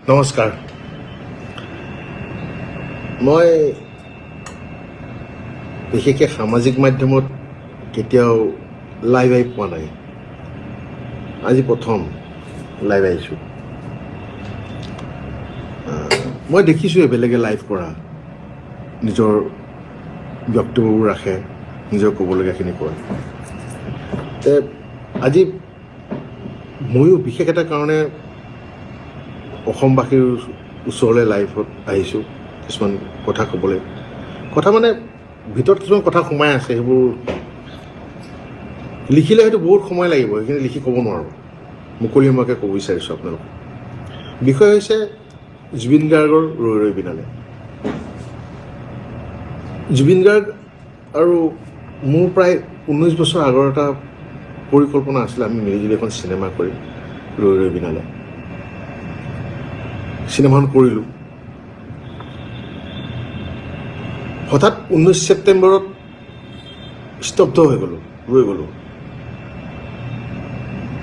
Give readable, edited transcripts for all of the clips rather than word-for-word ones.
নমস্কাৰ মই বিশেষকৈ সামাজিক মাধ্যমত কেতিয়াও লাইভ আহি পোৱা নাই আজি প্ৰথম লাইভ আহিছোঁ মই দেখিছোঁ বেলেগে লাইভ কৰা নিজৰ বক্তব্যবোৰ ৰাখে নিজৰ ক'বলগীয়াখিনি কয় আজি ময়ো বিশেষ এটা কাৰণে অসমবাসীৰ ওচৰলৈ লাইভত আহিছোঁ কিছুমান কথা ক'বলৈ কথা মানে ভিতৰত কিছুমান কথা সোমাই আছে সেইবোৰ লিখিলে হয়তো বহুত সময় লাগিব সেইখিনি লিখি ক'ব নোৱাৰোঁ মুকলিমুৱাকৈ ক'ব বিচাৰিছোঁ আপোনালোকক বিষয় হৈছে জুবিন গাৰ্গৰ ৰৈ ৰৈ বিনালে জুবিন গাৰ্গ আৰু মোৰ প্ৰায় 19 বছৰ আগৰ এটা পৰিকল্পনা আছিলে আমি মিলিজুলি এখন চিনেমা কৰিম ৰৈ ৰৈ বিনালে চিনেমাখন কৰিলোঁ হঠাৎ 19 ছেপ্টেম্বৰত স্তব্ধ হৈ গ'লোঁ ৰৈ গ'লোঁ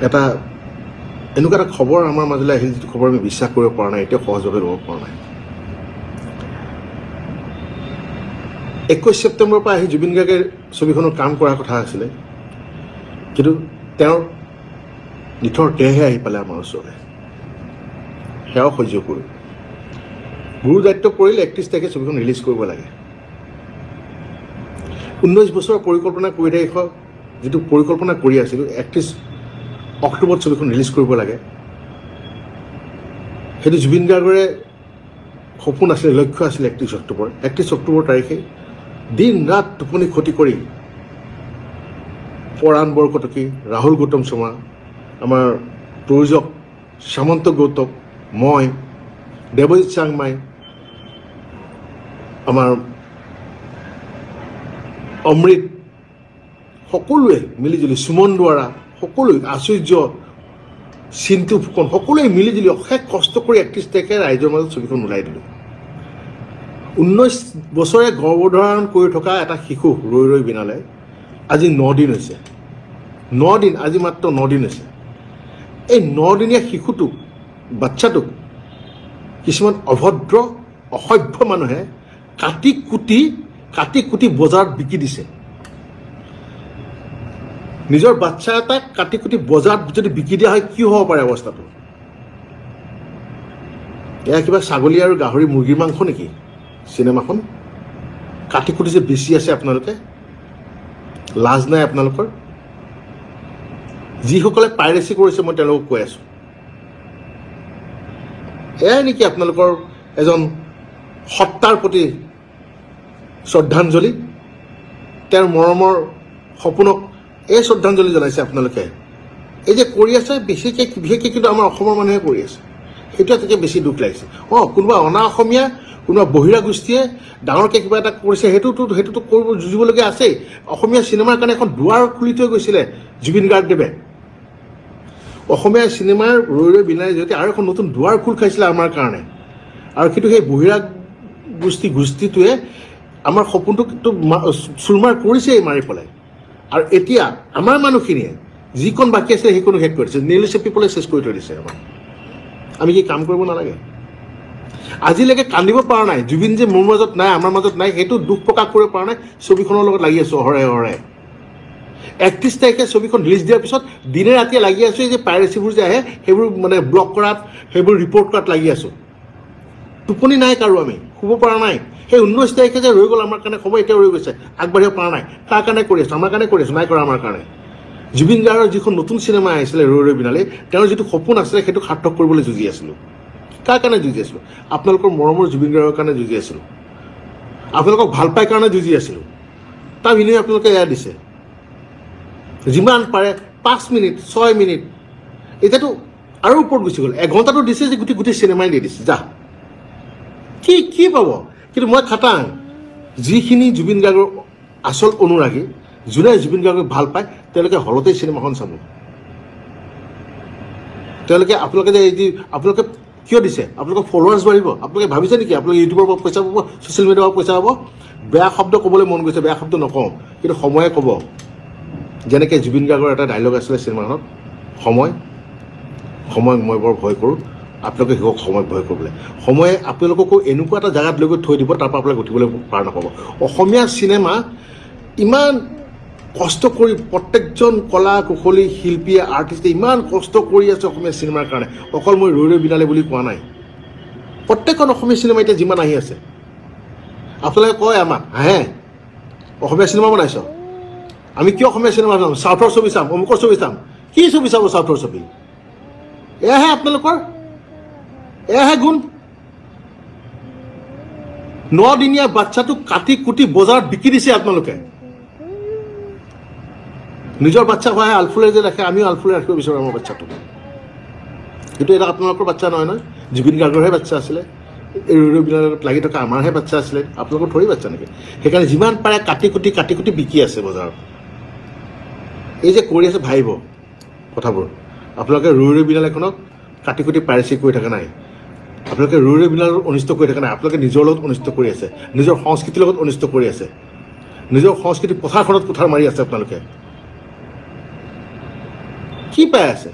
এটা এনেকুৱা এটা খবৰ আমাৰ মাজলৈ আহিল যিটো খবৰ আমি বিশ্বাস কৰিব পৰা নাই এতিয়া সহজভাৱে ল'ব পৰা নাই 21 ছেপ্টেম্বৰৰ পৰা আহি জুবিন গাৰ্গে ছবিখনৰ কাম কৰাৰ কথা আছিলে কিন্তু তেওঁৰ নিথৰ দেহে আহি পালে আমাৰ ওচৰলৈ সেয়াও সহ্য কৰোঁ গুৰু দায়িত্ব পৰিলে 31 তাৰিখে ছবিখন ৰিলিজ কৰিব লাগে 19 বছৰৰ পৰিকল্পনা কৰি থাকি যিটো পৰিকল্পনা কৰি আছিলোঁ 31 অক্টোবৰত ছবিখন ৰিলিজ কৰিব লাগে সেইটো জুবিন গাৰ্গৰে সপোন আছিলে লক্ষ্য আছিলে 31 অক্টোবৰ তাৰিখে দিন ৰাত টোপনি ক্ষতি কৰি পৰাণ বৰকটকী ৰাহুল গৌতম শৰ্মা আমাৰ প্ৰযোজক সামন্ত গৌতম মই দেৱজিৎ চাংমাই আমাৰ অমৃত সকলোৱে মিলিজুলি সুমন দুৱাৰা সকলোৱে আচুৰ্য চিন্তু ফুকন সকলোৱে মিলিজুলি অশেষ কষ্ট কৰি 31 তাৰিখে ৰাইজৰ মাজত ছবিখন ওলাই দিলোঁ 19 বছৰে গৰ্ভধাৰণ কৰি থকা এটা শিশু ৰৈ ৰৈ বিনালে আজি 9 দিন হৈছে 9 দিন আজি মাত্ৰ 9 দিন হৈছে এই 9 দিনীয়া শিশুটোক বাচ্চাটোক কিছুমান অভদ্ৰ অসভ্য মানুহে কাটি কুটি বজাৰত বিকি দিছে নিজৰ বাচ্চা এটাক কাটি কুটি বজাৰত যদি বিকি দিয়া হয় কি হ'ব পাৰে অৱস্থাটো এয়া কিবা ছাগলী আৰু গাহৰি মুৰ্গীৰ মাংস নেকি চিনেমাখন কাটি কুটি যে বেছি আছে আপোনালোকে লাজ নাই আপোনালোকৰ যিসকলে পাইৰেচি কৰিছে মই তেওঁলোকক কৈ আছোঁ এয়াই নেকি আপোনালোকৰ এজন সত্তাৰ প্ৰতি শ্ৰদ্ধাঞ্জলি তেওঁৰ মৰমৰ সপোনক এই শ্ৰদ্ধাঞ্জলি জনাইছে আপোনালোকে এই যে কৰি আছে বিশেষকৈ কিন্তু আমাৰ অসমৰ মানুহে কৰি আছে সেইটো তেতিয়া বেছি দুখ লাগিছে কোনোবা অনা অসমীয়া কোনোবা বহিৰা গোষ্ঠীয়ে ডাঙৰকৈ কিবা এটা কৰিছে সেইটোতো কৰিব যুঁজিবলগীয়া আছেই অসমীয়া চিনেমাৰ কাৰণে এখন দুৱাৰ খুলি থৈ গৈছিলে জুবিন গাৰ্গদেৱে অসমীয়া চিনেমাৰ ৰৈ ৰৈ বিনালে যদি আৰু এখন নতুন দুৱাৰ খোল খাইছিলে আমাৰ কাৰণে আৰু কিন্তু সেই বহিৰা গোষ্ঠীটোৱে আমাৰ সপোনটোক চুৰমাৰ কৰিছেই মাৰি পেলাই আৰু এতিয়া আমাৰ মানুহখিনিয়ে যিকণ বাকী আছিলে সেইকণো শেষ কৰি দিছে নেইল চেপি পেলাই চেছ কৰি থৈ দিছে আমাৰ আমি কি কাম কৰিব নালাগে আজিলৈকে কান্দিব পৰা নাই জুবিন যে মোৰ মাজত নাই আমাৰ মাজত নাই সেইটো দুখ প্ৰকাশ কৰিব পৰা নাই ছবিখনৰ লগত লাগি আছোঁ অহৰে 31 তাৰিখে ছবিখন ৰিলিজ দিয়াৰ পিছত দিনে ৰাতিয়ে লাগি আছোঁ এই যে পাইৰেচিবোৰ যে আহে সেইবোৰ মানে ব্লক কৰাত সেইবোৰ ৰিপৰ্ট কৰাত লাগি আছোঁ টোপনি নাই কাৰো আমি শুব পৰা নাই সেই 19 তাৰিখে যে ৰৈ গ'ল আমাৰ কাৰণে সময় এতিয়া ৰৈ গৈছে আগবাঢ়িব পৰা নাই কাৰ কাৰণে কৰি আছোঁ আমাৰ কাৰণে কৰি আছোঁ নাই কৰা আমাৰ কাৰণে জুবিন গাৰ্গৰ যিখন নতুন চিনেমা আহিছিলে ৰৈ ৰৈ বিনালে তেওঁৰ যিটো সপোন আছিলে সেইটো সাৰ্থক কৰিবলৈ যুঁজি আছিলোঁ কাৰ কাৰণে যুঁজি আছিলোঁ আপোনালোকৰ মৰমৰ জুবিন গাৰ্গৰ কাৰণে যুঁজি আছিলোঁ আপোনালোকক ভাল পাই কাৰণে যুঁজি আছিলোঁ তাৰ বিনিময়ে আপোনালোকে এয়া দিছে যিমান পাৰে 5 মিনিট 6 মিনিট এতিয়াতো আৰু ওপৰত গুচি গ'ল এঘণ্টাটো দিছে যে গোটেই চিনেমাই দি দিছে যা কি পাব কিন্তু মই খাটাং যিখিনি জুবিন গাৰ্গৰ আচল অনুৰাগী যোনে জুবিন গাৰ্গক ভাল পায় তেওঁলোকে হলতেই চিনেমাখন চাব তেওঁলোকে আপোনালোকে যে এই আপোনালোকে কিয় দিছে আপোনালোকৰ ফলোৱাৰ্ছ বাঢ়িব আপোনালোকে ভাবিছে নেকি আপোনালোকে ইউটিউবৰ পৰা পইচা পাব ছ'চিয়েল মিডিয়াৰ পৰা পইচা পাব বেয়া শব্দ ক'বলৈ মন গৈছে বেয়া শব্দ নকওঁ কিন্তু সময়ে ক'ব যেনেকৈ জুবিন গাৰ্গৰ এটা ডাইলগ আছিলে চিনেমাখনত সময় মই বৰ ভয় কৰোঁ আপোনালোকে শিকক সময় ভয় কৰিবলৈ সময়ে আপোনালোককো এনেকুৱা এটা জেগাত লৈ গৈ থৈ দিব তাৰ পৰা আপোনালোকে উঠিবলৈ পাৰ নাপাব অসমীয়া চিনেমা ইমান কষ্ট কৰি প্ৰত্যেকজন কলা কুশলী শিল্পীয়ে আৰ্টিষ্টে ইমান কষ্ট কৰি আছে অসমীয়া চিনেমাৰ কাৰণে অকল মই ৰৈ ৰৈ বিনালে বুলি কোৱা নাই প্ৰত্যেকখন অসমীয়া চিনেমা এতিয়া যিমান আহি আছে আপোনালোকে কয় আমাক হাঁহে অসমীয়া চিনেমা বনাইছ আমি কিয় অসমীয়া চিনেমা চাম চাউথৰ ছবি চাম অমুকৰ ছবি চাম কি ছবি চাব চাউথৰ ছবি এয়াহে আপোনালোকৰ এয়াহে গুণ 9 দিনীয়া বাচ্চাটোক কাটি কুটি বজাৰত বিকি দিছে আপোনালোকে নিজৰ বাচ্চা হোৱাহে আলফুলে যে ৰাখে আমিও আলফুলে ৰাখিব বিচাৰোঁ আমাৰ বাচ্চাটোক কিন্তু এটা আপোনালোকৰ বাচ্চা নহয় নহয় জুবিন গাৰ্গৰহে বাচ্চা আছিলে এই ৰৈ ৰৈ বিনালত লাগি থকা আমাৰহে বাচ্চা আছিলে আপোনালোকৰ থৰি বাচ্চা নেকি সেইকাৰণে যিমান পাৰে কাটি কুটি বিকি আছে বজাৰত এই যে কৰি আছে ভাবিব কথাবোৰ আপোনালোকে ৰৈ ৰৈ বিনালখনক কাটি কুটি পাইৰেচি কৰি থকা নাই আপোনালোকে ৰৈ ৰৈ বিনালত অনিষ্ট কৰি থকা নাই আপোনালোকে নিজৰ লগত অনিষ্ট কৰি আছে নিজৰ সংস্কৃতিৰ লগত অনিষ্ট কৰি আছে নিজৰ সংস্কৃতি পথাৰখনত কুঠাৰ মাৰি আছে আপোনালোকে কি পাই আছে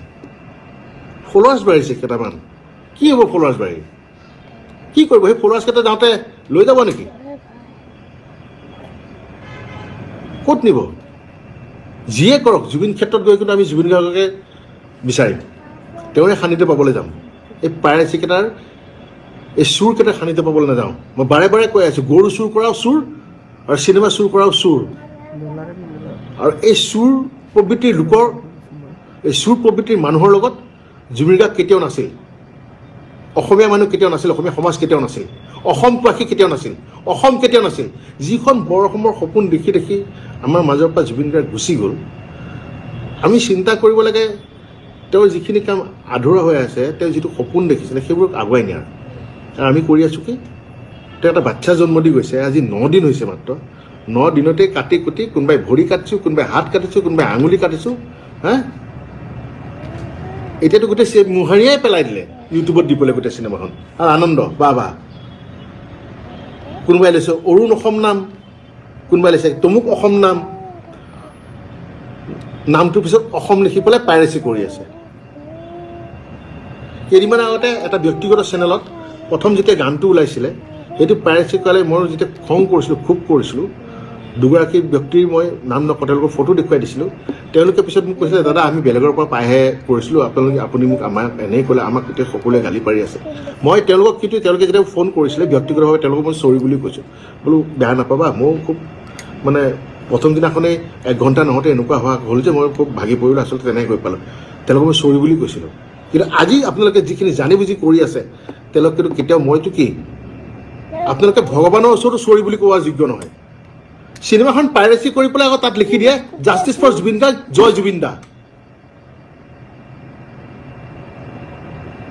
ফলোৱাৰ্ছ বাঢ়িছে কেইটামান কি হ'ব ফলোৱাৰ্ছ বাঢ়ি কি কৰিব সেই ফলোৱাৰ্ছকেইটা যাওঁতে লৈ যাব নেকি ক'ত নিব যিয়ে কৰক জুবিন ক্ষেত্ৰত গৈ কিন্তু আমি জুবিন গাৰ্গকে বিচাৰিম তেওঁৰে সান্নিধ্য পাবলৈ যাম এই পাইৰেচিকেইটাৰ এই চুৰকেইটা সান্নিধ্য পাবলৈ নাযাওঁ মই বাৰে বাৰে কৈ আছোঁ গৰু চুৰ কৰাও চুৰ আৰু চিনেমা চুৰ কৰাও চুৰ আৰু এই চুৰ প্ৰবৃত্তিৰ লোকৰ এই চুৰ প্ৰবৃত্তিৰ মানুহৰ লগত জুবিন গাৰ্গ কেতিয়াও নাছিল অসমীয়া মানুহ কেতিয়াও নাছিল অসমীয়া সমাজ কেতিয়াও নাছিল অসমবাসী কেতিয়াও নাছিল অসম কেতিয়াও নাছিল যিখন বৰ অসমৰ সপোন দেখি দেখি আমাৰ মাজৰ পৰা জুবিন গাৰ্গ গুচি গ'ল আমি চিন্তা কৰিব লাগে তেওঁৰ যিখিনি কাম আধৰুৱা হৈ আছে তেওঁ যিটো সপোন দেখিছিলে সেইবোৰক আগুৱাই নিয়াৰ আৰু আমি কৰি আছোঁ কি তেওঁ এটা বাচ্চা জন্ম দি গৈছে আজি 9 দিন হৈছে মাত্ৰ 9 দিনতে কাটি কুটি কোনোবাই ভৰি কাটিছোঁ কোনোবাই হাত কাটিছোঁ কোনোবাই আঙুলি কাটিছোঁ হা এতিয়াতো গোটেই মোহাৰিয়াই পেলাই দিলে ইউটিউবত দিবলৈ গোটেই চিনেমাখন আৰু আনন্দ বা কোনোবাই লৈছে অৰুণ অসম নাম কোনোবাই লৈছে তমুক অসম নামটোৰ পিছত অসম লিখি পেলাই পাইৰেচি কৰি আছে কেইদিনমান আগতে এটা ব্যক্তিগত চেনেলত প্ৰথম যেতিয়া গানটো ওলাইছিলে সেইটো পাইৰেচি কৰালে মই যেতিয়া খং কৰিছিলোঁ খুব কৰিছিলোঁ দুগৰাকী ব্যক্তিৰ মই নাম নকওঁ তেওঁলোকৰ ফটো দেখুৱাই দিছিলোঁ তেওঁলোকে পিছত মোক কৈছিলে দাদা আমি বেলেগৰ পৰা পাইহে কৰিছিলোঁ আপুনি মোক আমাক এনেই ক'লে আমাক গোটেই সকলোৱে গালি পাৰি আছে মই তেওঁলোকক কিন্তু তেওঁলোকে যেতিয়া ফোন কৰিছিলে ব্যক্তিগতভাৱে তেওঁলোকক মই চৰি বুলি কৈছোঁ বোলো বেয়া নাপাবা মই খুব মানে প্ৰথম দিনাখনেই 1 ঘণ্টা নহওঁতে এনেকুৱা হোৱা হ'ল যে মই খুব ভাগি পৰিলোঁ আচলতে তেনেকৈ গৈ পালোঁ তেওঁলোকক মই চৰি বুলি কৈছিলোঁ কিন্তু আজি আপোনালোকে যিখিনি জানি বুজি কৰি আছে তেওঁলোকে কিন্তু কেতিয়াও মইতো কি আপোনালোকে ভগৱানৰ ওচৰতো চৰি বুলি কোৱা যোগ্য নহয় চিনেমাখন পাইৰেচি কৰি পেলাই আকৌ তাত লিখি দিয়ে জাষ্টিছ ফৰ জুবিন দা জয় জুবিন দা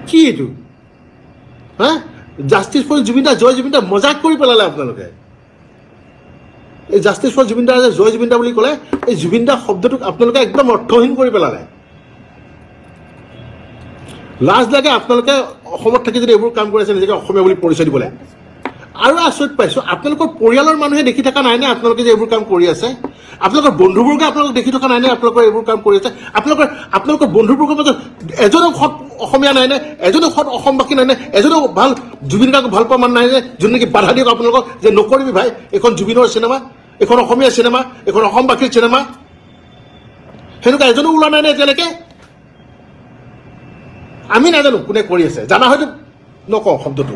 কি এইটো হা জাষ্টিছ ফৰ জুবিন দা জয় জুবিন দা মজাক কৰি পেলালে আপোনালোকে এই জাষ্টিছ ফৰ জুবিন দা যে জয় জুবিন দা বুলি ক'লে এই জুবিন দা শব্দটোক আপোনালোকে একদম অৰ্থহীন কৰি পেলালে লাজ লাগে আপোনালোকে অসমত থাকি যদি এইবোৰ কাম কৰি আছে নিজকে অসমীয়া বুলি পৰিচয় দিবলৈ আৰু আচৰিত পাইছোঁ আপোনালোকৰ পৰিয়ালৰ মানুহে দেখি থকা নাইনে আপোনালোকে যে এইবোৰ কাম কৰি আছে আপোনালোকৰ বন্ধুবৰ্গে আপোনালোকক দেখি থকা নাইনে আপোনালোকৰ এইবোৰ কাম কৰি আছে আপোনালোকৰ বন্ধুবৰ্গৰ মাজত এজনো সৎ অসমীয়া নাইনে এজনো সৎ অসমবাসী নাইনে এজনো ভাল জুবিন গাৰ্গক ভাল পোৱা মানুহ নাইনে যোনে নেকি বাধা দিয়ক আপোনালোকক যে নকৰিবি ভাই এইখন জুবিনৰ চিনেমা এইখন অসমীয়া চিনেমা এইখন অসমবাসীৰ চিনেমা সেনেকুৱা এজনো ওলোৱা নাইনে এতিয়ালৈকে আমি নাজানো কোনে কৰি আছে জানা হয়তো নকওঁ শব্দটো